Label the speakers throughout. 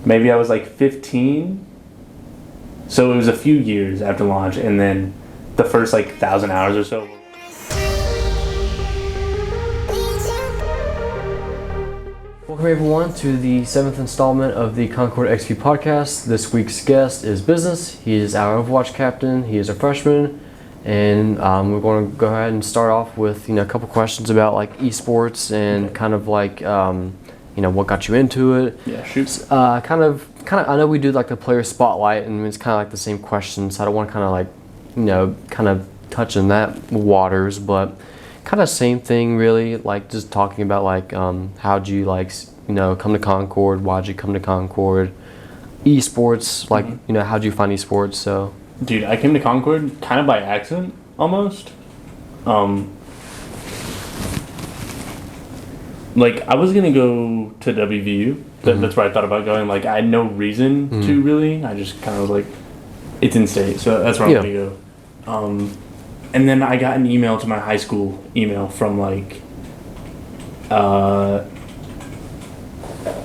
Speaker 1: maybe I was like 15. So it was a few years after launch, and then the first like 1,000 hours or so.
Speaker 2: Welcome everyone to the 7th installment of the ConcordXp podcast. This week's guest is Business. He is our Overwatch Captain. He is a freshman, and we're going to go ahead and start off with a couple questions about like esports and kind of like what got you into it.
Speaker 1: Yeah, shoot.
Speaker 2: Kind of. I know we do like the player spotlight, and it's kind of like the same questions. So I don't want to kind of touch in that waters, but kind of same thing really. Like just talking about like how'd you come to Concord? Why'd you come to Concord? Esports, like how'd you find esports? So,
Speaker 1: dude, I came to Concord kind of by accident almost. Like I was gonna go to WVU. That's where I thought about going. Like I had no reason to really. I just kind of was like, it's in state, so that's where I'm gonna go. And then I got an email to my high school email from like a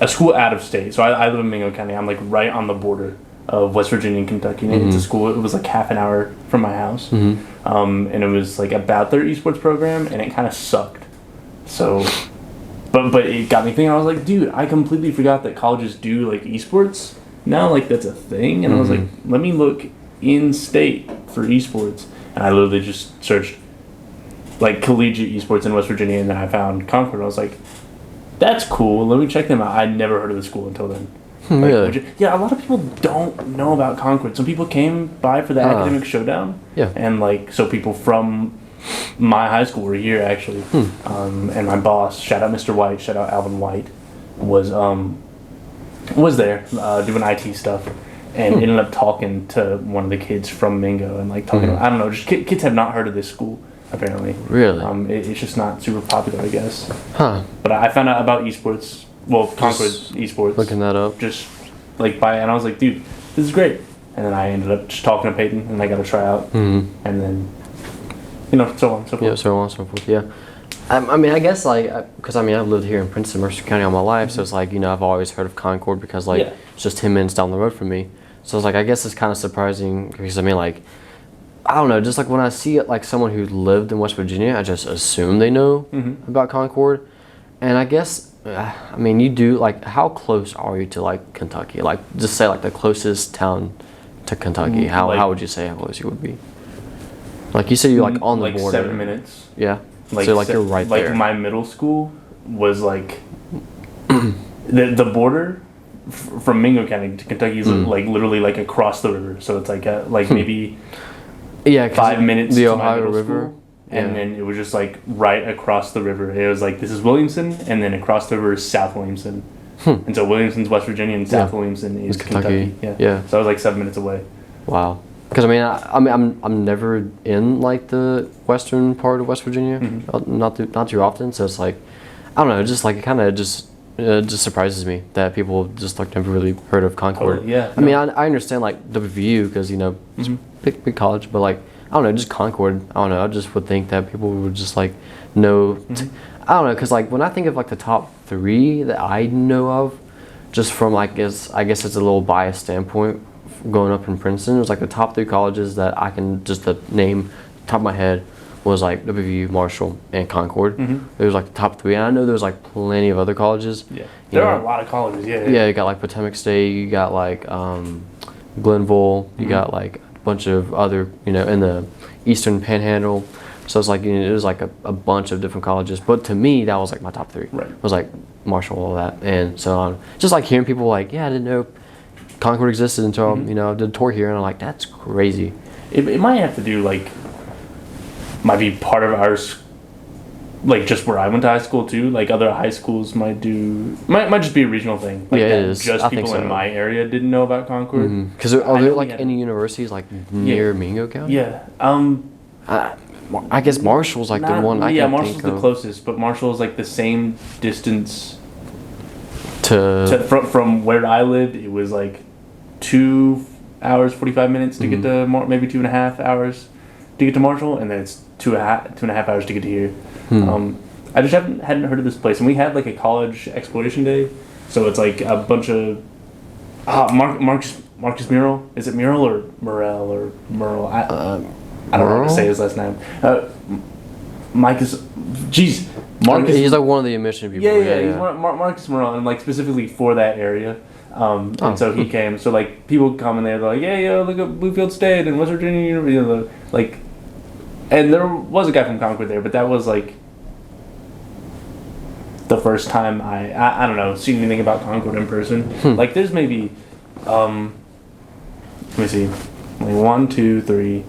Speaker 1: school out of state. So I live in Mingo County. I'm like right on the border of West Virginia and Kentucky. And it's a school. It was like half an hour from my house. And it was like about their esports program, and it kind of sucked. So. But it got me thinking. I was like, dude, I completely forgot that colleges do like esports now. Like that's a thing. And I was like, let me look in state for esports. And I literally just searched like collegiate esports in West Virginia, and then I found Concord. I was like, that's cool. Let me check them out. I'd never heard of the school until then.
Speaker 2: Really?
Speaker 1: Yeah, a lot of people don't know about Concord. Some people came by for the academic showdown. Yeah. And like so people from my high school were here actually, and my boss, shout out Mr. White, shout out Alvin White, was there doing IT stuff, and ended up talking to one of the kids from Mingo and like talking about, I don't know, just kids have not heard of this school apparently.
Speaker 2: Really?
Speaker 1: It's just not super popular, I guess.
Speaker 2: Huh.
Speaker 1: But I found out about esports. Well, Concord esports.
Speaker 2: Looking that up.
Speaker 1: Just like and I was like, dude, this is great. And then I ended up just talking to Peyton, and I got a tryout, and then. So on and so forth.
Speaker 2: Yeah, so on and so forth, yeah. I mean, I guess, like, because, I've lived here in Princeton, Mercer County all my life, so it's like, I've always heard of Concord because, like, it's just 10 minutes down the road from me. So it's like, I guess it's kind of surprising because, like, I don't know, just like when I see it, like, someone who lived in West Virginia, I just assume they know about Concord. And I guess, you do, like, how close are you to, like, Kentucky? Like, just say, like, the closest town to Kentucky. How would you say how close you would be? Like you said, you're like on the border.
Speaker 1: 7 minutes.
Speaker 2: Yeah. So like you're right there.
Speaker 1: Like my middle school was like the border from Mingo County to Kentucky is like literally like across the river. So it's like maybe 5 minutes
Speaker 2: the
Speaker 1: to
Speaker 2: Ohio
Speaker 1: my middle
Speaker 2: River.
Speaker 1: School. And then it was just like right across the river. It was like this is Williamson, and then across the river is South Williamson. And so Williamson's West Virginia, and South Williamson is Kentucky. Yeah. So I was like 7 minutes away.
Speaker 2: Wow. Because I'm never in like the western part of West Virginia, not too often. So it's like, I don't know, just like it kind of just surprises me that people just like never really heard of Concord.
Speaker 1: Totally, yeah.
Speaker 2: I understand like WVU because it's big college, but like I don't know, just Concord. I don't know. I just would think that people would just like know. I don't know, because like when I think of like the top 3 that I know of, just from I guess it's a little biased standpoint. Growing up in Princeton, it was like the top 3 colleges that I can just name top of my head was like WVU, Marshall, and Concord. It was like the top 3, and I know there was like plenty of other colleges.
Speaker 1: Yeah, there are a lot of colleges.
Speaker 2: Yeah, you got like Potomac State, you got like Glenville, you got like a bunch of other in the Eastern Panhandle. So it's like it was like a bunch of different colleges, but to me that was like my top 3. Right, it was like Marshall, all that, and so on. Just like hearing people like, I didn't know Concord existed until I did a tour here, and I'm like, that's crazy.
Speaker 1: It might have to do might be part of ours, like just where I went to high school too. Like other high schools might just be a regional thing. Like
Speaker 2: it is.
Speaker 1: Just
Speaker 2: I
Speaker 1: people
Speaker 2: think so.
Speaker 1: in my area didn't know about Concord.
Speaker 2: Because are there like any universities like near Mingo County?
Speaker 1: Yeah.
Speaker 2: I guess Marshall's like the one I can
Speaker 1: Marshall's
Speaker 2: think of.
Speaker 1: the closest, but Marshall is like the same distance
Speaker 2: to
Speaker 1: from where I lived. It was like 2 hours 45 minutes to get to maybe 2.5 hours to get to Marshall, and then it's two and a half hours to get to here. I just hadn't heard of this place, and we had like a college exploration day, so it's like a bunch of Marcus Murrell. Is it Murrell or Murrell or Murrell? I don't know how to say his last name. Marcus. Jeez. Marcus.
Speaker 2: He's like one of the admission people.
Speaker 1: Yeah. He's Marcus Murrell, and like specifically for that area. And so he came. So like people come in there, they're like, yeah, yo, look at Bluefield State and West Virginia University, like. And there was a guy from Concord there, but that was like the first time I don't know, seen anything about Concord in person. Like there's maybe let me see, like 1, 2, 3.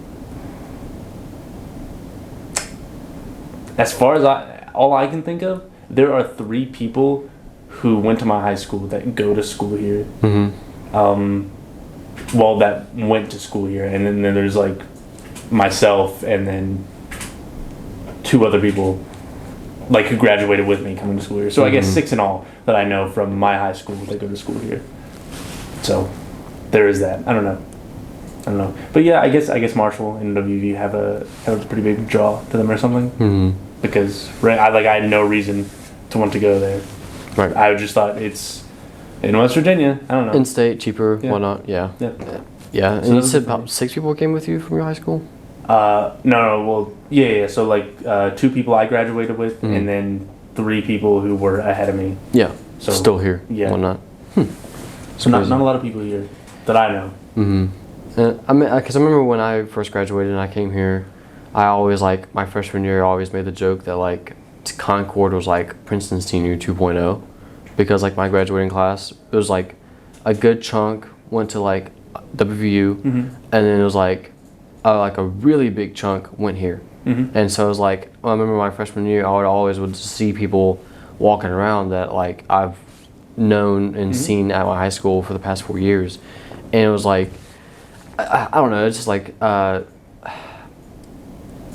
Speaker 1: As far as all I can think of, there are 3 people who went to my high school that go to school here. Well, that went to school here, and then there's like myself, and then 2 other people like who graduated with me coming to school here. So I guess 6 in all that I know from my high school that go to school here. So there is that. I don't know. But yeah, I guess Marshall and WV have a pretty big draw to them or something. Because I had no reason to want to go there.
Speaker 2: Right.
Speaker 1: I just thought it's in West Virginia. I don't know.
Speaker 2: In-state, cheaper, whatnot. Yeah. And
Speaker 1: So
Speaker 2: you said about 6 people came with you from your high school?
Speaker 1: No. Well, yeah. So like 2 people I graduated with, and then 3 people who were ahead of me.
Speaker 2: Yeah.
Speaker 1: So
Speaker 2: still here.
Speaker 1: Yeah.
Speaker 2: Whatnot.
Speaker 1: So not a lot of people here that I know.
Speaker 2: I mean, because I remember when I first graduated and I came here, I always like my freshman year. I always made the joke that like Concord was like Princeton Senior 2.0, because like my graduating class, it was like a good chunk went to like WVU, and then it was like a really big chunk went here. And so it was like, I remember my freshman year, I would see people walking around that like I've known and seen at my high school for the past 4 years, and it was like I don't know, it's just like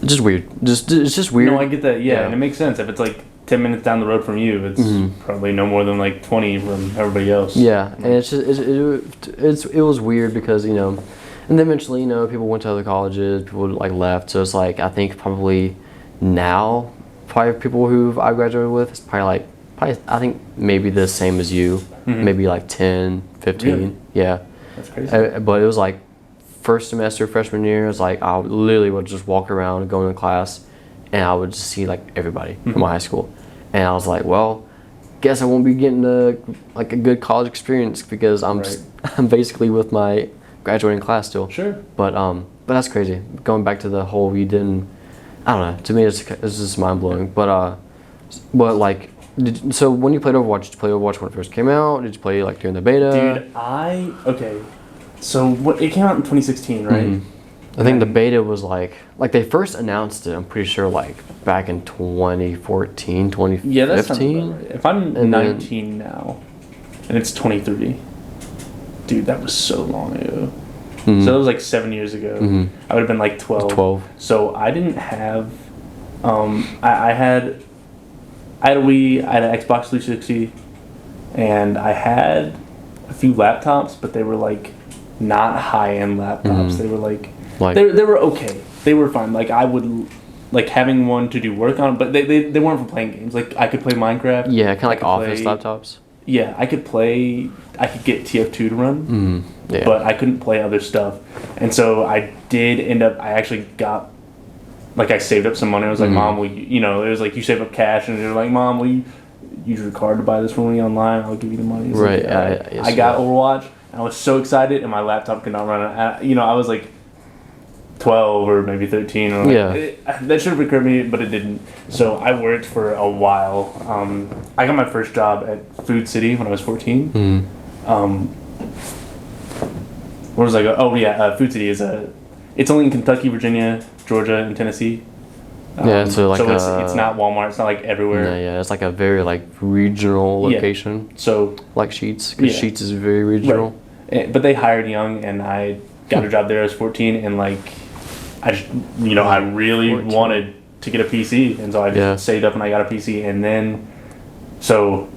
Speaker 2: just weird. It's just weird.
Speaker 1: No, I get that. Yeah, and it makes sense if it's like 10 minutes down the road from you. It's probably no more than like 20 from everybody else.
Speaker 2: Yeah, and it's just it was weird because and then eventually people went to other colleges, people like left. So it's like I think probably now people who I graduated with is probably I think maybe the same as you, maybe like 10, 15.
Speaker 1: Really?
Speaker 2: Yeah,
Speaker 1: That's crazy.
Speaker 2: But it was like first semester freshman year, it's like I literally would just walk around and go into class, and I would just see like everybody from my high school, and I was like, well, guess I won't be getting a good college experience because I'm basically with my graduating class still.
Speaker 1: Sure.
Speaker 2: But that's crazy. Going back to the whole I don't know. To me, it's just mind blowing. But like. So when you played Overwatch, did you play Overwatch when it first came out? Did you play like during the beta?
Speaker 1: Dude, okay. So it came out in 2016, right?
Speaker 2: I think the beta was like they first announced it, I'm pretty sure like back in 2014, 2015.
Speaker 1: Yeah, that sounds about right. If I'm 19 now, and it's 23, dude, that was so long ago. So that was like 7 years ago. I would have been like 12. So I didn't have, I had a Wii, I had an Xbox 360, and I had a few laptops, but they were like not high-end laptops. They were like they were okay. They were fine. Like I would like having one to do work on, but they weren't for playing games. Like I could play Minecraft.
Speaker 2: Yeah, kind of like office laptops.
Speaker 1: Yeah, I could get TF2 to run, but I couldn't play other stuff. And so I actually got, like I saved up some money. I was like, Mom, it was like you save up cash, and they're like, Mom, will you use your card to buy this for me online? I'll give you the money.
Speaker 2: Right.
Speaker 1: Like, I got Overwatch, and I was so excited, and my laptop could not run it. I was like 12 or maybe 13. Or that should have occurred to me, but it didn't. So I worked for a while. I got my first job at Food City when I was 14. Where was I going? Oh yeah, Food City it's only in Kentucky, Virginia, Georgia, and Tennessee.
Speaker 2: So
Speaker 1: it's not Walmart. It's not like everywhere.
Speaker 2: Yeah, it's like a very like regional location.
Speaker 1: So
Speaker 2: like Sheetz, because Sheetz is very regional.
Speaker 1: Right. But they hired young, and I got a job there. I was 14, and like I just, I really 14. Wanted to get a PC, and so I just saved up and I got a PC, and then so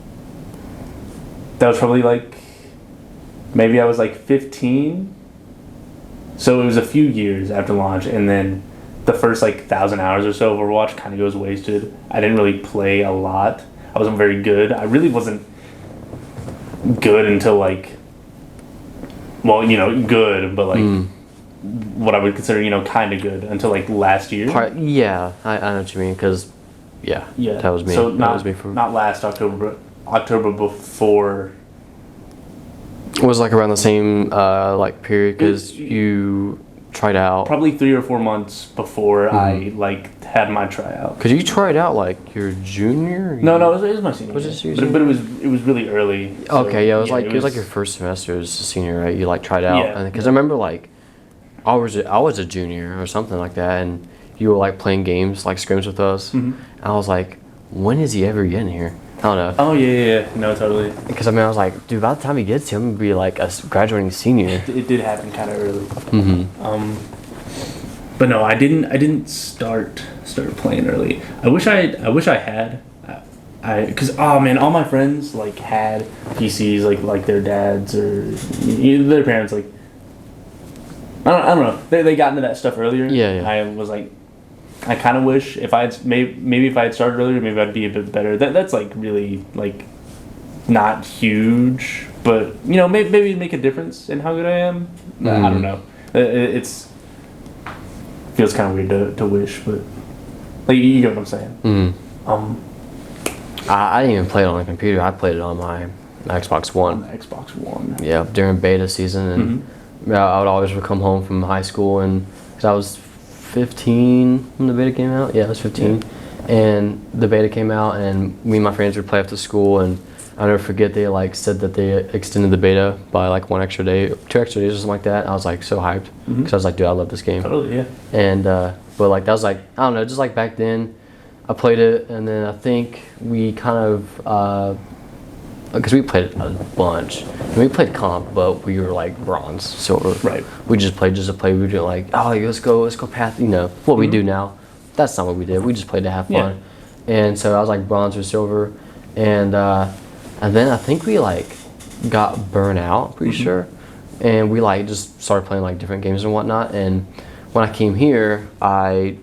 Speaker 1: that was probably like maybe I was like 15. So it was a few years after launch, and then the first like 1,000 hours or so of Overwatch kind of goes wasted. I didn't really play a lot. I wasn't very good. I really wasn't good until like well, good, but like what I would consider, kind of good until like last year.
Speaker 2: Yeah, I know what you mean, because yeah, that was me.
Speaker 1: So
Speaker 2: that was me
Speaker 1: not last October, but October before.
Speaker 2: It was like around the same like period, because you tried out.
Speaker 1: Probably 3 or 4 months before I like had my tryout.
Speaker 2: Because you tried out like your junior.
Speaker 1: No, it was my senior.
Speaker 2: Was it your
Speaker 1: senior? But it was really early.
Speaker 2: So okay, yeah, it was like your first semester as a senior, right? You like tried out,
Speaker 1: Yeah.
Speaker 2: Because I remember like I was a junior or something like that, and you were like playing games like scrims with us. And I was like, when is he ever getting here? I don't know.
Speaker 1: Oh yeah. No, totally.
Speaker 2: Because I mean, I was like, dude, by the time he gets here, I'm gonna be like a graduating senior.
Speaker 1: It did happen kind of early. But no, I didn't start playing early. I wish I had. Because all my friends like had PCs like their dads or their parents like. I don't know. They got into that stuff earlier.
Speaker 2: Yeah.
Speaker 1: I was like, I kind of wish if I had maybe if I had started earlier, maybe I'd be a bit better. That's like really like not huge, but maybe make a difference in how good I am. I don't know. It's feels kind of weird to wish, but like you get what I'm saying.
Speaker 2: I didn't even play it on the computer. I played it on my Xbox One.
Speaker 1: On the Xbox One.
Speaker 2: Yeah, during beta season, and I would always come home from high school, and because I was 15 when the beta came out. Yeah, I was 15, and the beta came out, and me and my friends would play after school, and I'll never forget they like said that they extended the beta by like 1 extra day, 2 extra days or something like that. I was like so hyped because I was like, dude, I love this game.
Speaker 1: Totally, yeah.
Speaker 2: And but like that was like, I don't know, just like back then, I played it, and then I think we kind of because we played it a bunch, and we played comp, but we were like bronze, silver.
Speaker 1: Right.
Speaker 2: We just played just to play. We were like, oh, let's go path. What we do now. That's not what we did. We just played to have fun. Yeah. And so I was like bronze or silver, and then I think we like got burnt out, pretty sure, and we like just started playing like different games and whatnot. And when I came here, I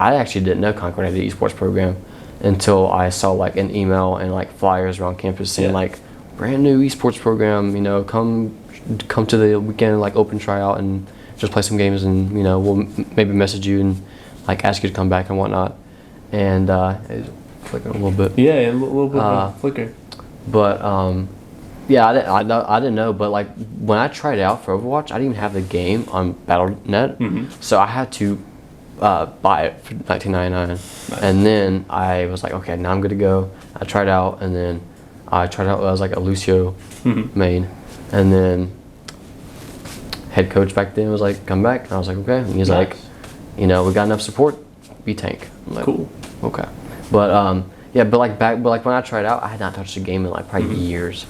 Speaker 2: actually didn't know Concord had an esports program until I saw like an email and like flyers around campus saying like brand new esports program, come to the weekend like open tryout and just play some games, and we'll maybe message you and like ask you to come back and whatnot. And it's flickering a little bit.
Speaker 1: Yeah, a little bit of a flicker.
Speaker 2: But yeah, I didn't know. But like when I tried out for Overwatch, I didn't even have the game on Battle.net, so I had to buy it for $19.99. Nice. And then I was like, okay, now I'm good to go. I tried out, and then I was like a Lucio main, and then head coach back then was like, come back, and I was like, okay. And he's like, we got enough support, be tank. I'm like,
Speaker 1: cool.
Speaker 2: Okay. But yeah, but like when I tried out, I had not touched a game in like probably years,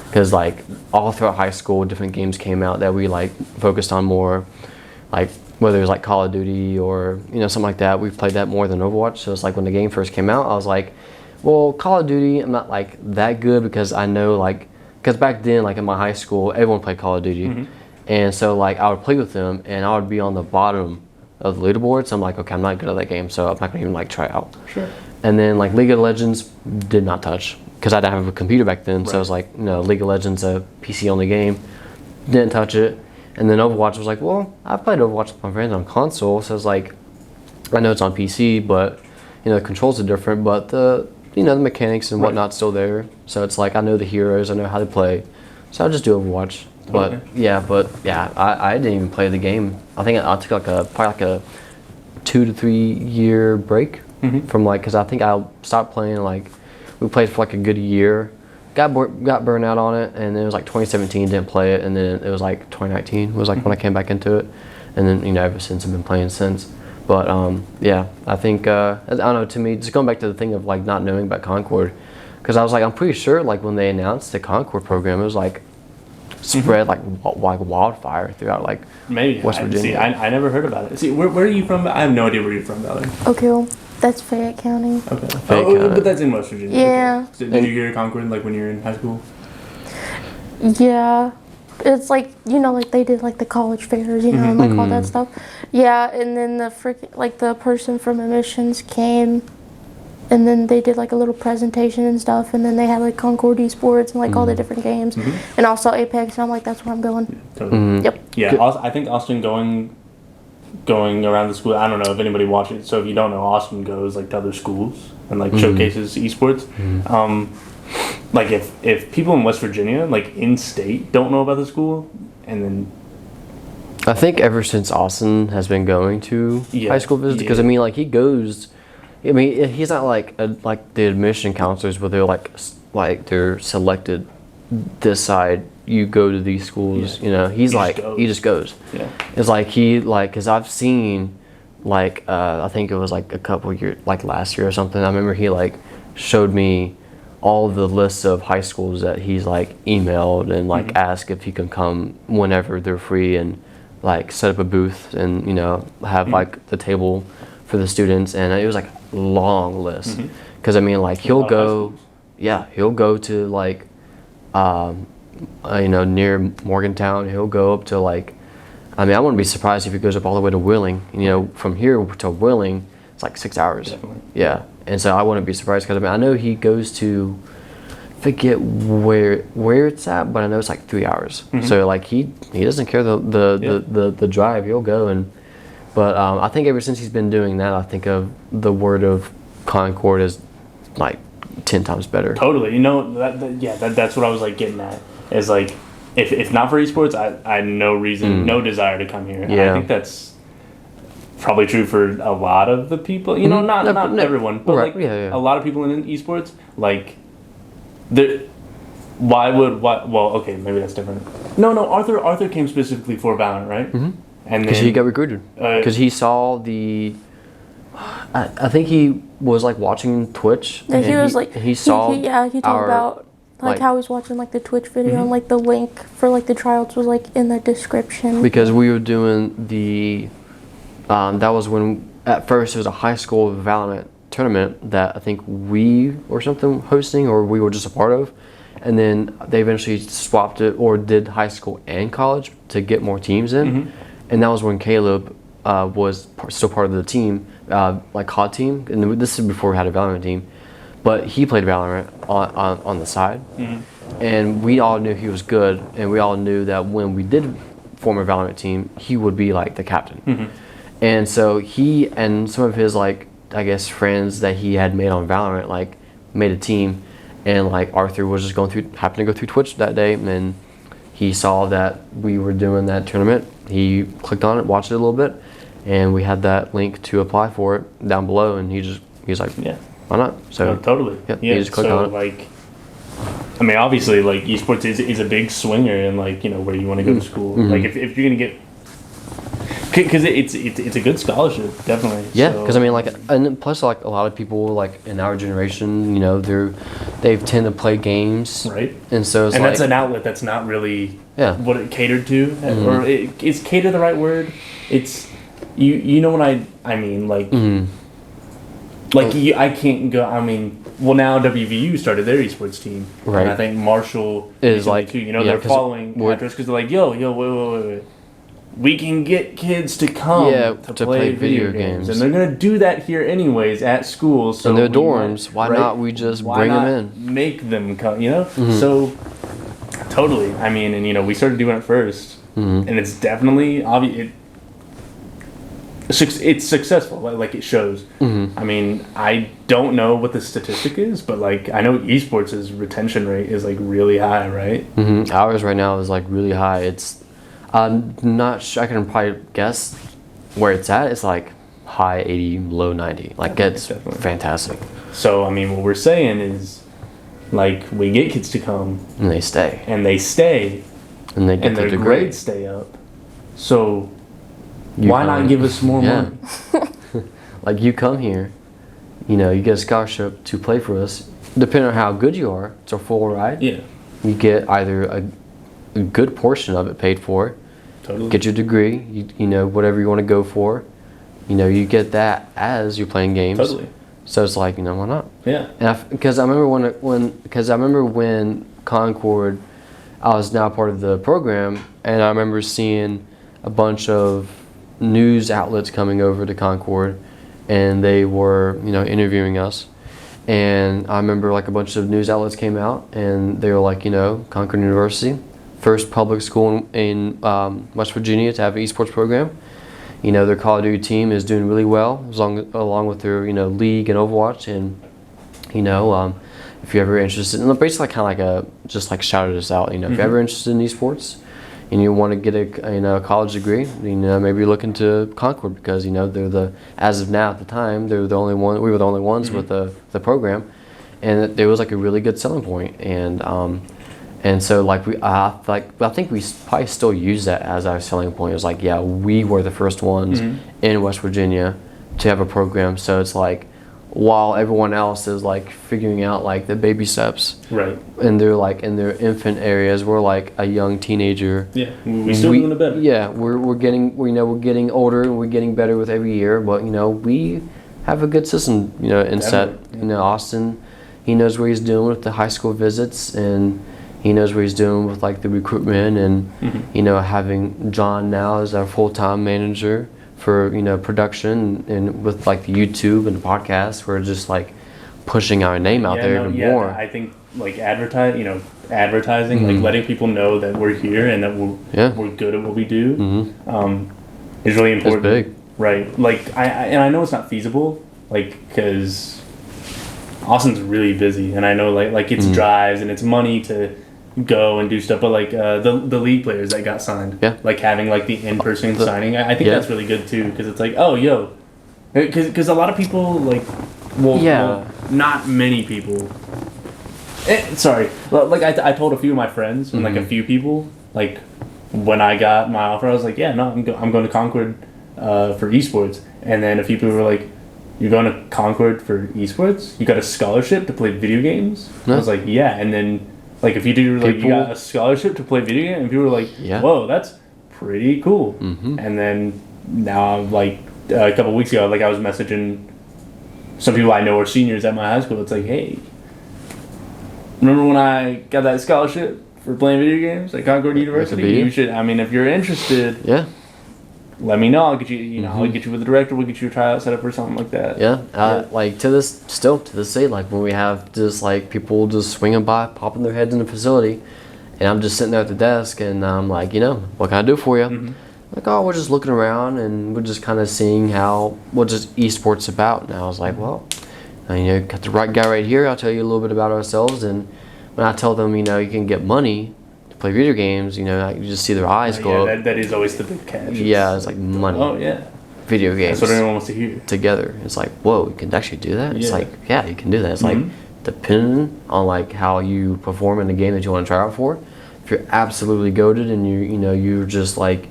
Speaker 2: because like all throughout high school, different games came out that we like focused on more, like whether it was like Call of Duty or something like that. We played that more than Overwatch. So it's like when the game first came out, I was like, well, Call of Duty, I'm not like that good, because I know like, because back then like in my high school, everyone played Call of Duty, and so like I would play with them, and I would be on the bottom of the leaderboard. So I'm like, okay, I'm not good at that game, so I'm not gonna even like try out.
Speaker 1: Sure.
Speaker 2: And then like League of Legends did not touch, because I didn't have a computer back then. So I was like, League of Legends a PC only game, didn't touch it. And then Overwatch was like, well, I've played Overwatch with my friends on console, so it's like, I know it's on PC, but the controls are different, but the the mechanics and whatnot's still there. So it's like, I know the heroes, I know how they play, so I'll just do Overwatch. But yeah, I didn't even play the game. I think I took probably like a 2 to 3 year break from like, because I think I stopped playing, like we played for like a good year. Got burned out on it, and then it was like 2017, didn't play it, and then it was like 2019 was like when I came back into it, and then ever since I've been playing since. But yeah, I think I don't know, to me, just going back to the thing of like not knowing about Concord, because I was like, I'm pretty sure like when they announced the Concord program, it was like spread like wildfire throughout like West Virginia.
Speaker 1: See, I never heard about it. See, where are you from? I have no idea where you're from, Valerie.
Speaker 3: Okay, well, that's Fayette County.
Speaker 1: Okay. But that's in West Virginia.
Speaker 3: Yeah.
Speaker 1: Okay. So did you go to Concord like when you were in high school?
Speaker 3: Yeah. It's like, like they did like the college fairs, and like all that stuff. Yeah, and then the the person from admissions came and then they did like a little presentation and stuff, and then they had like Concord Esports and like all the different games, and also Apex, and I'm like, that's where I'm going.
Speaker 1: Totally.
Speaker 3: Yep.
Speaker 1: Yeah, I think Austin going around the school. I don't know if anybody watches. So if you don't know, Austin goes like to other schools and like showcases esports. Like if people in West Virginia, like in state, don't know about the school, and then
Speaker 2: I think ever since Austin has been going to high school visits, because I mean, like he goes. I mean, he's not like the admission counselors, but they're like they're selected. This side, you go to these schools.
Speaker 1: Yeah.
Speaker 2: You know, he just goes.
Speaker 1: Yeah.
Speaker 2: It's like because I've seen like I think it was like a couple years, like last year or something. I remember he like showed me all the lists of high schools that he's like emailed and like asked if he can come whenever they're free and like set up a booth and have like the table for the students, and it was like a long list because I mean like he'll go to like near Morgantown. He'll go up to like I mean I wouldn't be surprised if he goes up all the way to Wheeling. From here to Wheeling it's like 6 hours.
Speaker 1: Definitely.
Speaker 2: Yeah, and so I wouldn't be surprised because I mean I know he goes to forget where it's at, but I know it's like 3 hours. So like he doesn't care the drive. He'll go but I think ever since he's been doing that, I think of the word of Concord is like 10 times better.
Speaker 1: Totally. That's what I was like getting at. Is like if not for esports, I had no reason, no desire to come here. And I think that's probably true for a lot of the people. Not everyone, but
Speaker 2: right.
Speaker 1: like
Speaker 2: a
Speaker 1: lot of people in esports, like okay, maybe that's different. No, Arthur came specifically for Valorant, right? And
Speaker 2: because he got recruited because he saw the I think he was like watching Twitch.
Speaker 3: Yeah, he was like
Speaker 2: he saw
Speaker 3: he talked about like how he's watching like the Twitch video and like the link for like the tryouts was like in the description.
Speaker 2: Because we were doing the that was when at first it was a high school Valorant tournament that I think we or something hosting or we were just a part of, and then they eventually swapped it or did high school and college to get more teams in, and that was when Caleb was still part of the team, like COD team, and this is before we had a Valorant team, but he played Valorant on the side, and we all knew he was good, and we all knew that when we did form a Valorant team, he would be like the captain, and so he and some of his like I guess friends that he had made on Valorant like made a team, and like Arthur was just happened to go through Twitch that day, and he saw that we were doing that tournament. He clicked on it, watched it a little bit, and we had that link to apply for it down below, and he's like, why not? So
Speaker 1: totally.
Speaker 2: He just clicked on it.
Speaker 1: Like, I mean, obviously, like esports is a big swinger in like where you want to go to school. Like if you're gonna get, because it's a good scholarship, definitely.
Speaker 2: Yeah, because I mean, like, and plus, like, a lot of people, like, in our generation, they tend to play games,
Speaker 1: right?
Speaker 2: And so it's
Speaker 1: that's an outlet that's not really what it catered to, or is cater the right word? It's you know what I mean, like, I can't go. I mean, well now WVU started their esports team,
Speaker 2: right?
Speaker 1: And I think Marshall
Speaker 2: is like
Speaker 1: too. They're following actors because they're like, yo, wait. We can get kids to come to play video games. And they're going to do that here anyways at school. So
Speaker 2: in their dorms, why not we just bring them in?
Speaker 1: Make them come, So, totally. I mean, and we started doing it first. And it's definitely obvious. It's successful, like it shows. I mean, I don't know what the statistic is, but like I know esports' retention rate is like really high, right?
Speaker 2: Ours right now is like really high. I'm not sure. I can probably guess where it's at. It's like high 80, low 90. Like it's fantastic.
Speaker 1: So I mean, what we're saying is, like, we get kids to come
Speaker 2: and they stay,
Speaker 1: and
Speaker 2: they get
Speaker 1: their
Speaker 2: degree.
Speaker 1: grades stay up. So why not give us more money?
Speaker 2: Like you come here, you get a scholarship to play for us. Depending on how good you are, it's a full ride.
Speaker 1: Yeah.
Speaker 2: You get either a good portion of it paid for.
Speaker 1: Totally.
Speaker 2: Get your degree, whatever you want to go for. You get that as you're playing games.
Speaker 1: Totally.
Speaker 2: So it's like, why not?
Speaker 1: Yeah.
Speaker 2: And because I remember when Concord, I was now part of the program, and I remember seeing a bunch of news outlets coming over to Concord, and they were, interviewing us. And I remember like a bunch of news outlets came out and they were like, you know, Concord University, first public school in West Virginia to have an esports program. You know, their Call of Duty team is doing really well, along with their, you know, league and Overwatch. And, you know, if you're ever interested, and basically kind of like just like shouted us out, you know, if you're ever interested in esports and you want to get a, you know, a college degree, you know, maybe look into Concord because, you know, they're as of now at the time, we were the only ones with the program. And there was like a really good selling point. And so like I think we probably still use that as our selling point. It was like, yeah, we were the first ones in West Virginia to have a program. So it's like, while everyone else is like figuring out like the baby steps,
Speaker 1: right?
Speaker 2: And they're like in their infant areas, we're like a young teenager.
Speaker 1: Yeah, we still doing it better.
Speaker 2: Yeah, we're getting older and we're getting better with every year. But you know, we have a good system, you know, in set. You know, Austin, he knows what he's doing with the high school visits, and he knows what he's doing with like the recruitment, and you know, having John now as our full-time manager for, you know, production and with like the YouTube and the podcast, we're just like pushing our name out there even more.
Speaker 1: I think like advertising, like letting people know that we're here and that we're good at what we do, is really important.
Speaker 2: It's big,
Speaker 1: right? Like I know it's not feasible, like because Austin's really busy, and I know like it's drives and it's money to go and do stuff, but like the league players that got signed, like having like the in-person signing, I think that's really good too, because it's like, oh yo, because a lot of people like well, not many people like I told a few of my friends and like a few people, like when I got my offer I was like, yeah, no, I'm going to Concord for esports, and then a few people were like, you're going to Concord for esports? You got a scholarship to play video games? I was like, yeah. And then like if you do like you got a scholarship to play video games, and people were like, whoa, that's pretty cool. And then now like a couple weeks ago, like I was messaging some people I know are seniors at my high school. It's like, hey, remember when I got that scholarship for playing video games at Concord University? You should, I mean, if you're interested, let me know. I'll get you, you know, I'll get you with the director. We'll get you a tryout set up or something like that.
Speaker 2: Like to this day, like when we have just like people just swinging by, popping their heads in the facility, and I'm just sitting there at the desk, and I'm like, you know, what can I do for you? Like, oh, we're just looking around, and we're just kind of seeing what just esports about. And I was like, well, you know, got the right guy right here. I'll tell you a little bit about ourselves. And when I tell them, you know, you can get money to play video games, you know, you just see their eyes go up.
Speaker 1: That is always the big catch.
Speaker 2: It's like money.
Speaker 1: Oh yeah.
Speaker 2: Video games.
Speaker 1: That's what everyone wants to hear.
Speaker 2: Together. It's like, whoa, you can actually do that? It's like, yeah, you can do that. It's like, depending on like how you perform in the game that you want to try out for, if you're absolutely goated and you're just like,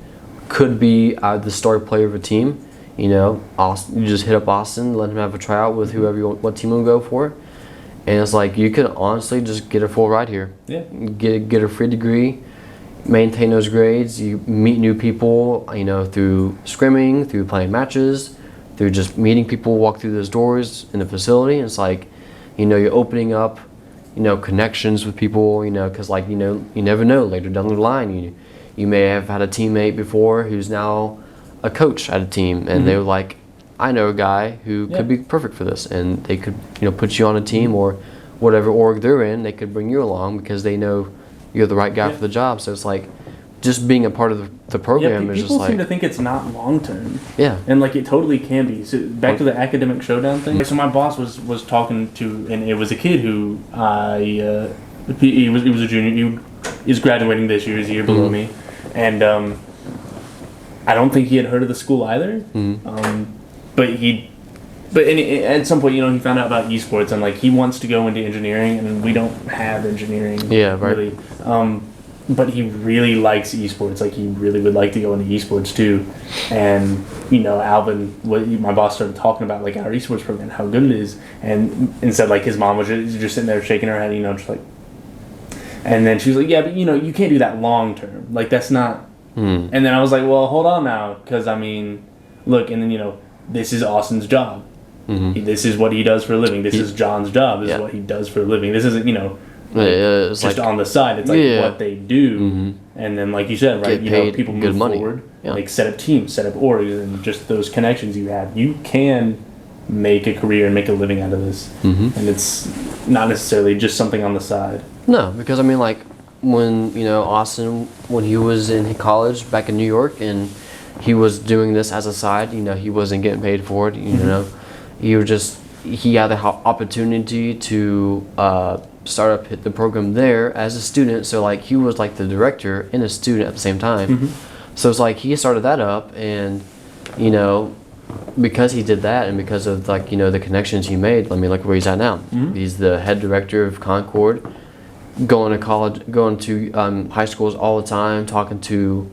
Speaker 2: could be the star player of a team, you know, Austin, you just hit up Austin, let him have a tryout with what team will go for. And it's like, you could honestly just get a full ride here.
Speaker 1: Yeah.
Speaker 2: Get a free degree, maintain those grades, you meet new people, you know, through scrimming, through playing matches, through just meeting people, walk through those doors in the facility. And it's like, you know, you're opening up, you know, connections with people, you know, because like, you know, you never know, later down the line, you may have had a teammate before who's now a coach at a team, and they're like, I know a guy who could be perfect for this, and they could, you know, put you on a team or whatever org they're in, they could bring you along because they know you're the right guy for the job. So it's like, just being a part of the program is just like...
Speaker 1: People seem to think it's not long-term.
Speaker 2: Yeah.
Speaker 1: And like it totally can be. So back to the academic showdown thing. So my boss was talking to, and it was a kid who he was a junior. He is graduating this year. He's a year below me. And I don't think he had heard of the school either. But at some point, you know, he found out about esports, and like he wants to go into engineering, and we don't have engineering. Really. But he really likes esports. Like he really would like to go into esports too. And you know, Alvin, my boss started talking about like our esports program, how good it is, and said like his mom was just sitting there shaking her head, you know, just like. And then she was like, yeah, but you know, you can't do that long term. Like that's not. And then I was like, well, hold on now, because I mean, look, and then you know, this is Austin's job. This is what he does for a living. This is John's job. This is what he does for a living. This isn't, you know,
Speaker 2: it's
Speaker 1: just
Speaker 2: like,
Speaker 1: on the side. It's like what they do. And then, like you said, right, you know, people move forward, like set up teams, set up orgs, and just those connections you have. You can make a career and make a living out of this. And it's not necessarily just something on the side.
Speaker 2: No, because I mean, like when Austin, when he was in college back in New York, and he was doing this as a side, he wasn't getting paid for it. He had the opportunity to start up the program there as a student. So like he was like the director and a student at the same time. So it's like he started that up, and because he did that, and because of like the connections he made, let me look where he's at now. He's the head director of Concord, going to college, going to high schools all the time, talking to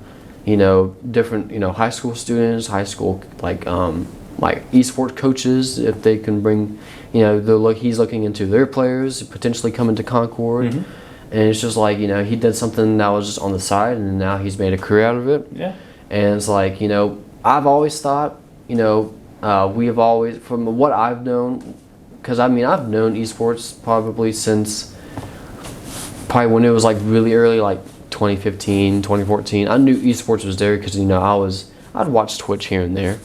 Speaker 2: different high school students, high school like esports coaches, if they can bring he's looking into their players potentially coming to Concord. And it's just like he did something that was just on the side, and now he's made a career out of it. And it's like I've always thought we have always, from what I've known, because I mean I've known esports probably since when it was like really early, like 2015, 2014. I knew esports was there because I'd watch Twitch here and there.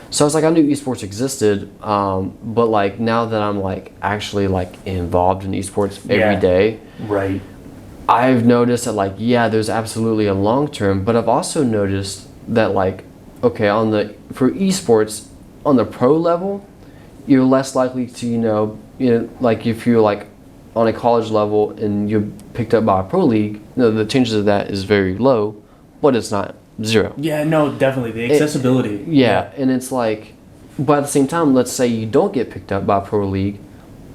Speaker 2: So I was like, I knew esports existed, but like now that I'm like actually like involved in esports every day,
Speaker 1: right?
Speaker 2: I've noticed that like there's absolutely a long term, but I've also noticed that like for esports on the pro level, you're less likely to like if you're like on a college level and you're picked up by a pro league, the chances of that is very low, but it's not zero.
Speaker 1: Yeah, no, definitely the accessibility.
Speaker 2: And it's like, but at the same time, let's say you don't get picked up by a pro league,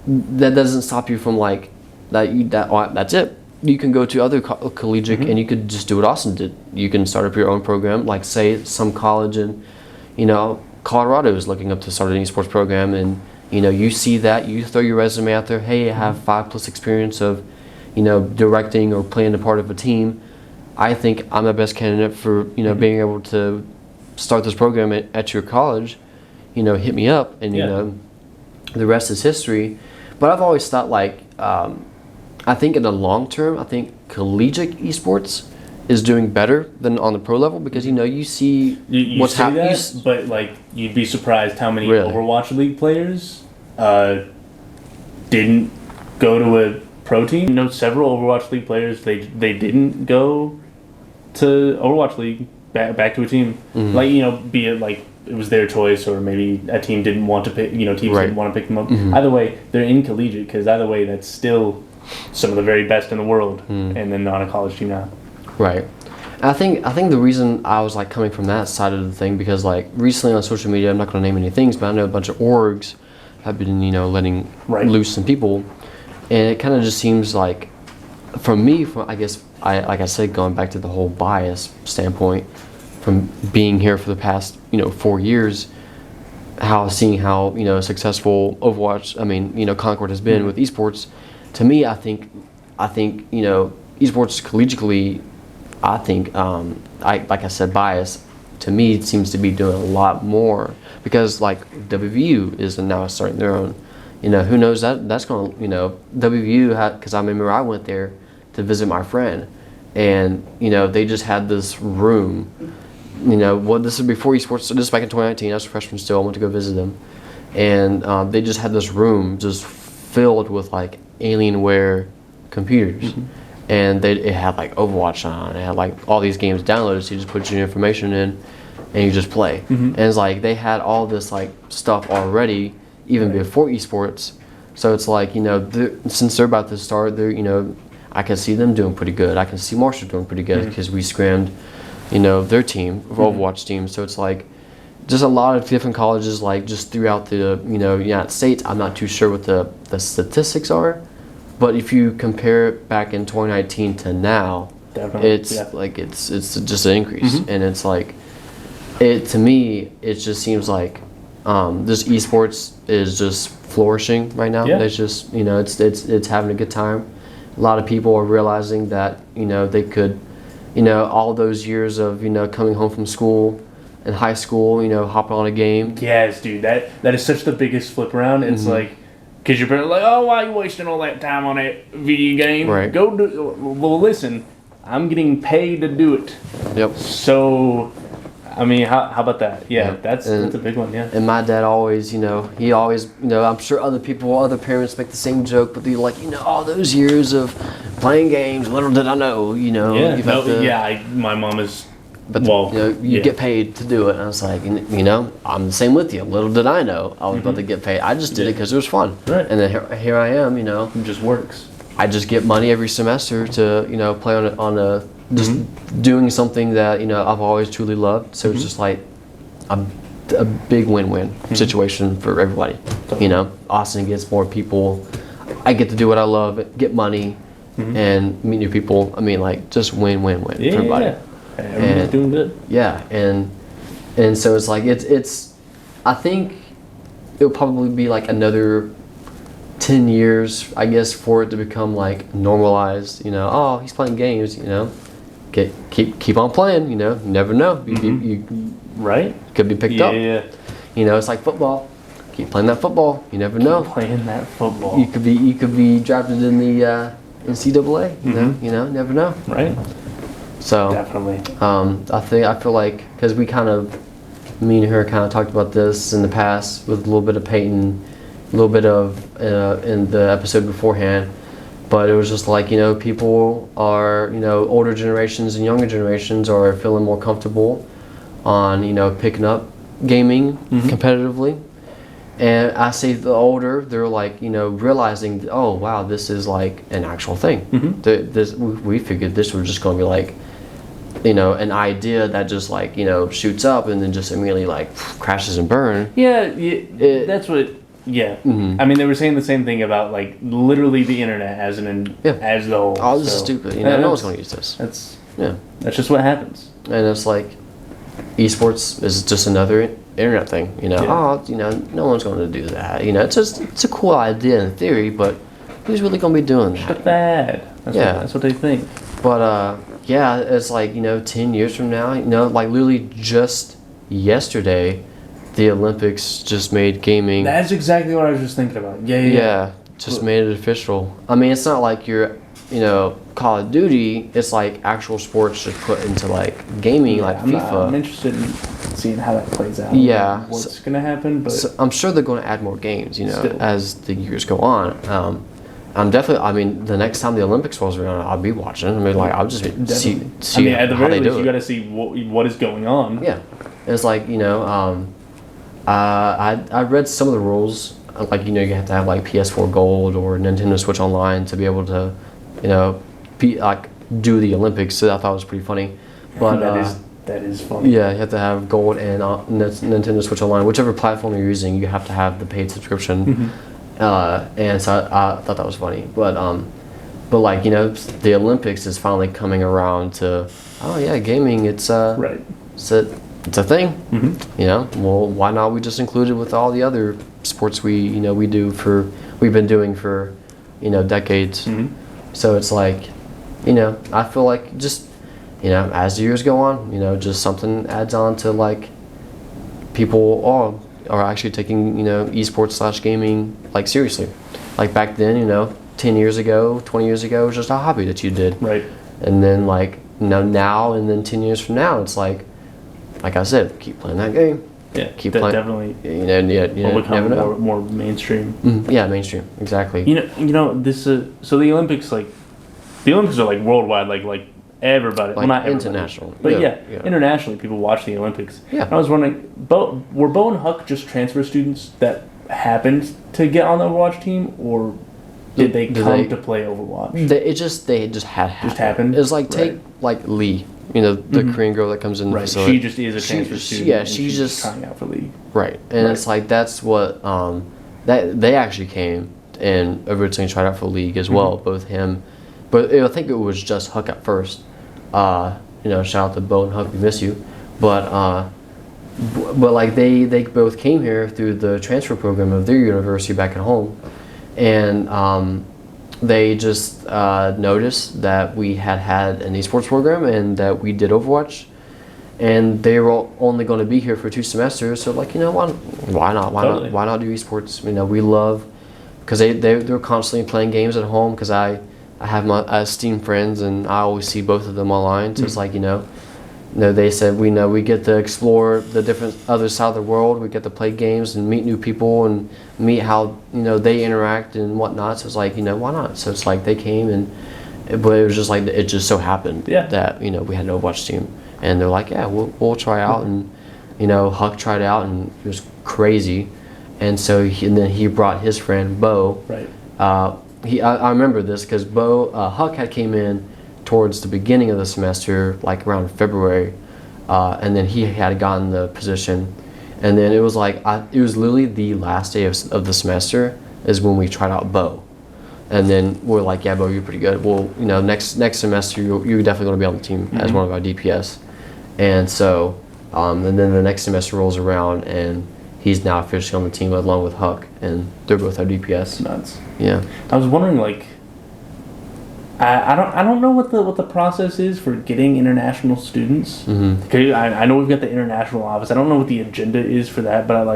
Speaker 2: that doesn't stop you from like that's it. You can go to other collegiate and you could just do what Austin did. You can start up your own program, like say some college in Colorado is looking up to start an esports program, and you see that, you throw your resume out there, hey, I have 5+ experience of directing or playing a part of a team. I think I'm the best candidate for being able to start this program at your college. Hit me up, and the rest is history. But I've always thought like I think in the long term, I think collegiate esports is doing better than on the pro level, because you see what's happening.
Speaker 1: But like you'd be surprised how many Overwatch League players didn't go to a pro team. Several Overwatch League players they didn't go to Overwatch League back to a team. Like be it like it was their choice, or maybe a team didn't want to pick teams didn't want to pick them up. Either way, they're in collegiate, because either way that's still some of the very best in the world, and then on a college team now.
Speaker 2: Right. And I think the reason I was like coming from that side of the thing, because like recently on social media, I'm not going to name any things, but I know a bunch of orgs have been letting loose some people, and it kind of just seems like, for me, I guess like I said, going back to the whole bias standpoint, from being here for the past 4 years, seeing how successful Overwatch, Concord has been with esports. To me, I think esports collegiately, I think like I said, bias, to me it seems to be doing a lot more, because like WVU is now starting their own. Who knows that's going to WVU had, because I remember I went there to visit my friend, and they just had this room. This is before esports. So this is back in 2019. I was a freshman still. I went to go visit them, and they just had this room just filled with like Alienware computers, and it had like Overwatch on. It had like all these games downloaded. So you just put your information in, and you just play. And it's like they had all this like stuff already even before esports. So it's like since they're about to start, I can see them doing pretty good. I can see Marshall doing pretty good, because we scrammed their team, Overwatch team. So it's like just a lot of different colleges, like just throughout the United States. I'm not too sure what the statistics are, but if you compare it back in 2019 to now, it's like it's just an increase. And it's like, to me it just seems like this esports is just flourishing right now. It's just it's having a good time. A lot of people are realizing that they could all those years of coming home from school and high school, hop on a game.
Speaker 1: Yes, dude, that is such the biggest flip around. It's like, because your parents are like, oh, why are you wasting all that time on that video game?
Speaker 2: Right.
Speaker 1: Go do. Well, listen, I'm getting paid to do it.
Speaker 2: Yep.
Speaker 1: So I mean, how about that? Yeah,
Speaker 2: Yeah.
Speaker 1: that's a big one. Yeah.
Speaker 2: And my dad always, he always, I'm sure other parents make the same joke, but they're like, all those years of playing games, little did I know,
Speaker 1: Yeah.
Speaker 2: you've had to,
Speaker 1: My mom is.
Speaker 2: but
Speaker 1: Well,
Speaker 2: you get paid to do it. And I was like, I'm the same with you. Little did I know I was about to get paid. I just did it because it was fun.
Speaker 1: Right.
Speaker 2: And then here I am,
Speaker 1: It just works.
Speaker 2: I just get money every semester to, play on a just doing something that, I've always truly loved. So it's just like a big win-win situation for everybody. Austin gets more people. I get to do what I love, get money, and meet new people. I mean, like, just win-win-win for everybody.
Speaker 1: Yeah. Everyone's doing good.
Speaker 2: Yeah, and so it's like it's I think it'll probably be like another 10 years, I guess, for it to become like normalized. Oh, he's playing games. Keep on playing. You never know. You
Speaker 1: Right?
Speaker 2: could be picked up.
Speaker 1: Yeah.
Speaker 2: It's like football. Keep playing that football. You never know.
Speaker 1: Playing that football.
Speaker 2: You could be drafted in the NCAA. Never know.
Speaker 1: Right.
Speaker 2: So
Speaker 1: Definitely.
Speaker 2: I feel like because me and her kind of talked about this in the past with a little bit of Peyton, a little bit of in the episode beforehand, but it was just like people are older generations and younger generations are feeling more comfortable on picking up gaming competitively, and I say the older they're like realizing, oh wow, this is like an actual thing. We figured this was just going to be like an idea that just like shoots up and then just immediately like crashes and burn.
Speaker 1: That's what. Yeah. I mean, they were saying the same thing about like literally the internet as as the whole.
Speaker 2: Oh, this is stupid. No one's going to use this.
Speaker 1: That's just what happens.
Speaker 2: And it's like esports is just another internet thing. No one's going to do that. It's a cool idea in theory, but who's really going to be doing that?
Speaker 1: But bad. That's what they think.
Speaker 2: But it's like 10 years from now, like literally just yesterday, the Olympics just made gaming.
Speaker 1: That's exactly what I was just thinking about.
Speaker 2: Yeah, just made it official. I mean, it's not like you're Call of Duty. It's like actual sports just put into like gaming, like FIFA.
Speaker 1: I'm interested in seeing how that plays out.
Speaker 2: Yeah,
Speaker 1: what's gonna happen? But
Speaker 2: I'm sure they're going to add more games. As the years go on. I'm definitely. I mean, the next time the Olympics rolls around, I'll be watching. I mean, like I'll just see
Speaker 1: at the
Speaker 2: how
Speaker 1: very
Speaker 2: they
Speaker 1: least,
Speaker 2: do
Speaker 1: you
Speaker 2: it.
Speaker 1: got to see what is going on.
Speaker 2: Yeah, it's like I read some of the rules. Like you have to have like PS4 Gold or Nintendo Switch Online to be able to, do the Olympics. So I thought it was pretty funny. But
Speaker 1: that is funny.
Speaker 2: Yeah, you have to have Gold and Nintendo Switch Online, whichever platform you're using. You have to have the paid subscription. And so I thought that was funny. But like the Olympics is finally coming around to gaming. It's
Speaker 1: right.
Speaker 2: It's a thing. Well, why not we just include it with all the other sports we've been doing for decades. So it's like I feel like just as the years go on, just something adds on to like people are actually taking esports / gaming like seriously. Like back then 10 years ago, 20 years ago, it was just a hobby that you did.
Speaker 1: Right.
Speaker 2: And then like now and then 10 years from now, it's like I said, keep playing that game.
Speaker 1: Yeah,
Speaker 2: keep playing.
Speaker 1: Definitely.
Speaker 2: Will
Speaker 1: become more mainstream.
Speaker 2: Yeah, mainstream. Exactly.
Speaker 1: This. So the Olympics, like, the Olympics are like worldwide, like everybody.
Speaker 2: Like
Speaker 1: well, not
Speaker 2: international.
Speaker 1: But internationally, people watch the Olympics.
Speaker 2: Yeah.
Speaker 1: And I was wondering, were Bo and Huck just transfer students that happened to get on the Overwatch team, or did they come to play Overwatch?
Speaker 2: They just had happened.
Speaker 1: Just happened.
Speaker 2: It was like take like Lee. The Korean girl that comes in the facility.
Speaker 1: She just is a transfer student.
Speaker 2: Yeah, she's just
Speaker 1: trying out for league.
Speaker 2: Right, and it's like that's what that they actually came and originally tried out for league as well. Both him, but I think it was just Huck at first. Shout out to Bo and Huck, we miss you. But like they both came here through the transfer program of their university back at home, and they just noticed that we had an esports program and that we did Overwatch, and they were only going to be here for 2 semesters. So like why not do esports? We love, because they're constantly playing games at home. Because I have my Steam friends and I always see both of them online. So it's like they said we get to explore the different other side of the world. We get to play games and meet new people and meet how they interact and whatnot. So it's like why not? So it's like they came but it was just like it just so happened that we had an Overwatch team, and they're like, yeah, we'll try out, and Huck tried out and it was crazy, and so then he brought his friend Bo.
Speaker 1: Right.
Speaker 2: I remember this because Huck had came in towards the beginning of the semester, like around February, and then he had gotten the position, and then it was like it was literally the last day of the semester is when we tried out Bo, and then we're like, yeah, Bo, you're pretty good. Well, next semester you're definitely going to be on the team as one of our DPS, and so and then the next semester rolls around and he's now officially on the team along with Huck, and they're both our DPS.
Speaker 1: Nuts.
Speaker 2: Yeah.
Speaker 1: I was wondering, like, I don't know what the process is for getting international students. Mm-hmm. I know we've got the international office. I don't know what the agenda is for that, but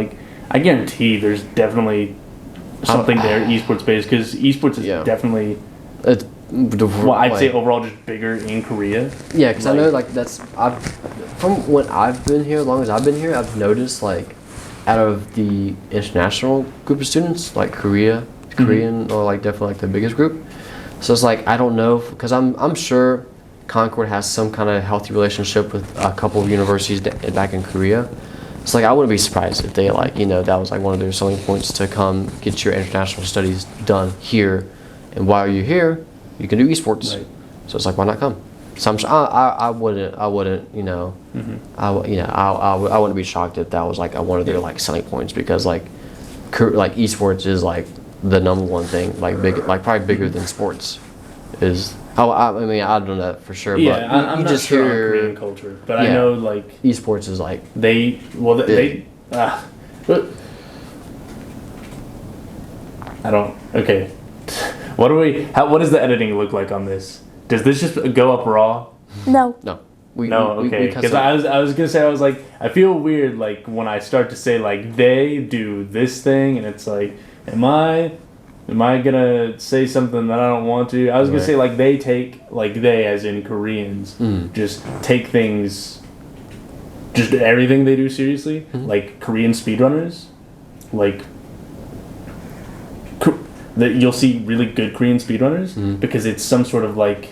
Speaker 1: I guarantee there's definitely something there esports based, because esports is definitely I'd say overall just bigger in Korea.
Speaker 2: Yeah, because I know from when I've been here, as long as I've been here, I've noticed like out of the international group of students, like Korean or like definitely like the biggest group. So it's like I don't know, because I'm sure Concord has some kind of healthy relationship with a couple of universities back in Korea. It's like I wouldn't be surprised if they that was like one of their selling points to come get your international studies done here, and while you're here, you can do esports. Right. So it's like, why not come? So I wouldn't I wouldn't be shocked if that was like one of their like selling points, because like esports is like the number one thing, like big, like probably bigger than sports is. I mean, I don't know that for sure, but
Speaker 1: I'm not sure on Korean culture, but I know like
Speaker 2: esports is like
Speaker 1: they I don't. Okay, what does the editing look like on this? Does this just go up raw?
Speaker 3: No.
Speaker 1: Okay. Because I was gonna say, I was like, I feel weird like when I start to say like they do this thing, and it's like, am I gonna say something that I don't want to? I was gonna say like they as in Koreans just take things, just everything they do seriously. Mm-hmm. Like Korean speedrunners, like that you'll see really good Korean speedrunners because it's some sort of like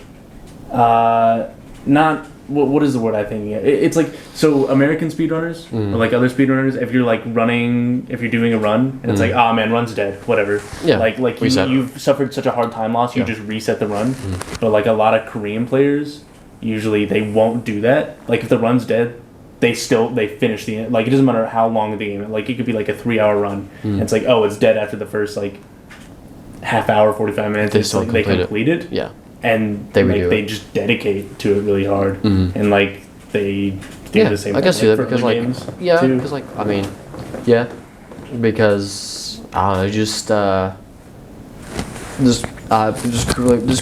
Speaker 1: not what is the word I think? It's like, so American speedrunners or like other speedrunners, if you're like running, if you're doing a run and it's like, oh man, run's dead, whatever. Yeah. Like you've suffered such a hard time loss, you just reset the run. But like a lot of Korean players, usually they won't do that. Like if the run's dead, they finish the end. Like it doesn't matter how long the game. Like it could be like a 3-hour run. And it's like, oh, it's dead after the first like half hour, 45 minutes. They complete it.
Speaker 2: Yeah.
Speaker 1: And they just dedicate to it really hard, and like they do the same.
Speaker 2: I guess
Speaker 1: thing
Speaker 2: that because like because like I mean, because I don't know, just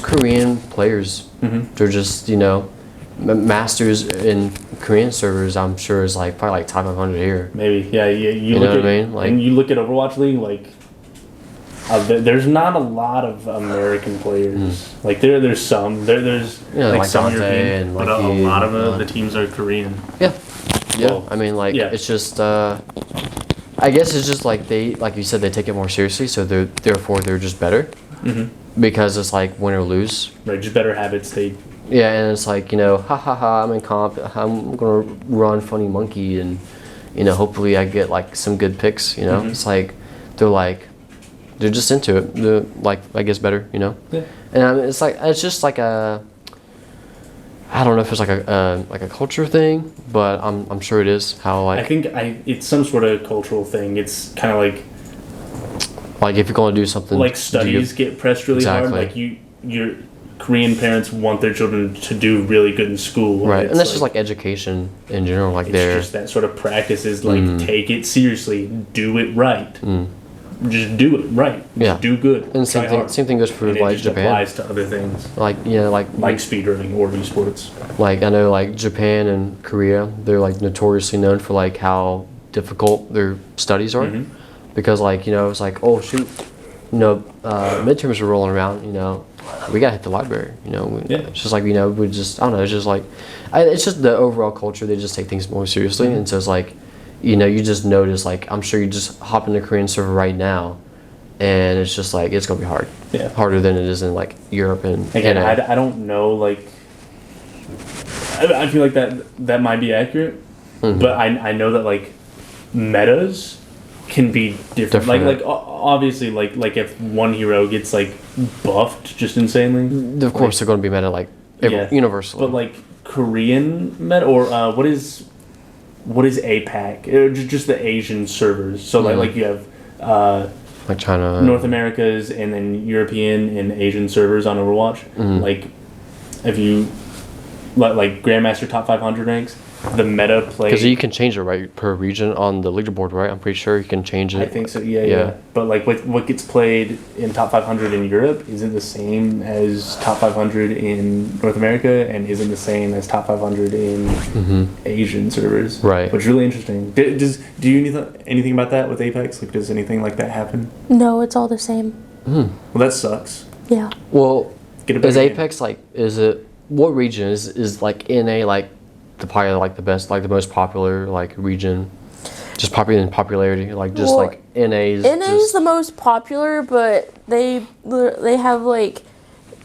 Speaker 2: Korean players. They're just masters in Korean servers. I'm sure is like probably like top 500 here.
Speaker 1: Maybe You
Speaker 2: know
Speaker 1: look
Speaker 2: what I mean? Like,
Speaker 1: and you look at Overwatch League, like. There's not a lot of American players. Like there's some. There's like some
Speaker 2: Dante
Speaker 1: European,
Speaker 2: and
Speaker 1: but a lot of the teams are Korean.
Speaker 2: Yeah. Well, I mean, like it's just. I guess it's just like like you said, they take it more seriously, so therefore they're just better. Because it's like win or lose.
Speaker 1: Right, just better habits.
Speaker 2: And it's like I'm in comp. I'm gonna run funny monkey, and hopefully I get like some good picks. It's like they're just into it. They're like, I guess, better, Yeah. And it's like it's just like I don't know if it's like a culture thing, but I'm sure it is. How like
Speaker 1: I think it's some sort of cultural thing. It's kind of
Speaker 2: like if you're going to do something,
Speaker 1: like studies get pressed really hard. Like your Korean parents want their children to do really good in school,
Speaker 2: right? And that's just like education in general. Like
Speaker 1: it's just that sort of practice is like take it seriously, do it right. Just do it right. Just do good.
Speaker 2: And same thing goes for like Japan.
Speaker 1: Applies to other things.
Speaker 2: Like
Speaker 1: like speedrunning or esports.
Speaker 2: Like I know like Japan and Korea, they're like notoriously known for like how difficult their studies are, because like it's like, oh shoot, midterms are rolling around. we gotta hit the library.
Speaker 1: Yeah.
Speaker 2: It's just like we just I don't know. It's just like it's just the overall culture. They just take things more seriously, and so it's like you just notice like I'm sure you just hop in the Korean server right now, and it's just like it's gonna be hard.
Speaker 1: Yeah.
Speaker 2: Harder than it is in like Europe and
Speaker 1: again. I don't know like. I feel like that might be accurate, but I know that like metas can be different. Like obviously like if one hero gets like buffed just insanely,
Speaker 2: of course they're going to be meta like universally.
Speaker 1: But like Korean meta or what is APAC? Just the Asian servers. So like you have
Speaker 2: like China,
Speaker 1: North America's, and then European and Asian servers on Overwatch. Like if you like Grandmaster top 500 ranks, the meta play
Speaker 2: because you can change it right per region on the leaderboard, right? I'm pretty sure you can change it.
Speaker 1: I think so. Yeah. But like what gets played in top 500 in Europe isn't the same as top 500 in North America, and isn't the same as top 500 in Asian servers.
Speaker 2: Right.
Speaker 1: Which is really interesting. Do you know anything about that with Apex? Like, does anything like that happen?
Speaker 3: No, it's all the same.
Speaker 1: Well, that sucks.
Speaker 3: Yeah.
Speaker 2: Well, is
Speaker 1: game.
Speaker 2: Apex like? Is it what region is like NA like? Probably like the best, like the most popular like region, just popular in popularity, like just like NA's.
Speaker 3: NA's the most popular, but they have like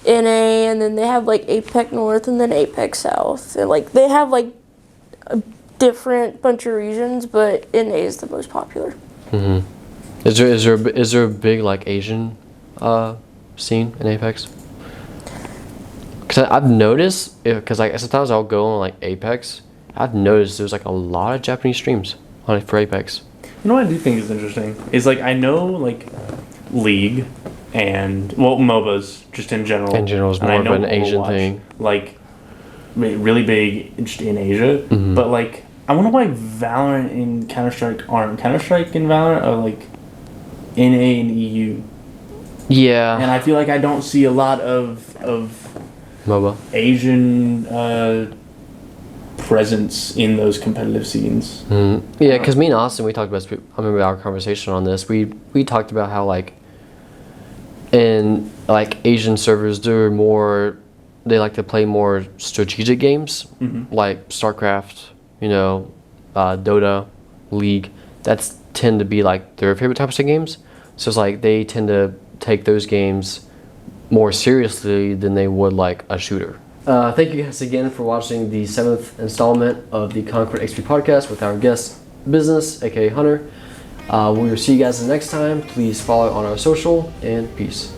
Speaker 3: NA, and then they have like Apex North, and then Apex South, and like they have like a different bunch of regions, but NA is the most popular.
Speaker 2: Is there a big like Asian scene in Apex? Because I've noticed, because like sometimes I'll go on like Apex, I've noticed there's like a lot of Japanese streams on it for Apex.
Speaker 1: You know what I do think is interesting is like I know like League and MOBAs just in general.
Speaker 2: In general, is more of an Asian thing.
Speaker 1: Like really big just in Asia, but like I wonder why Valorant and Counter-Strike aren't. Counter-Strike and Valorant are like NA and EU.
Speaker 2: Yeah.
Speaker 1: And I feel like I don't see a lot of
Speaker 2: MOBA.
Speaker 1: Asian presence in those competitive scenes.
Speaker 2: Yeah, because me and Austin, we talked about. I remember our conversation on this. We talked about how like in like Asian servers, they like to play more strategic games, like StarCraft, Dota, League. That's tend to be like their favorite types of games. So it's like they tend to take those games more seriously than they would like a shooter. Thank you guys again for watching the 7th installment of the ConcordXp podcast with our guest Business, aka Hunter. We will see you guys the next time. Please follow on our social, and peace.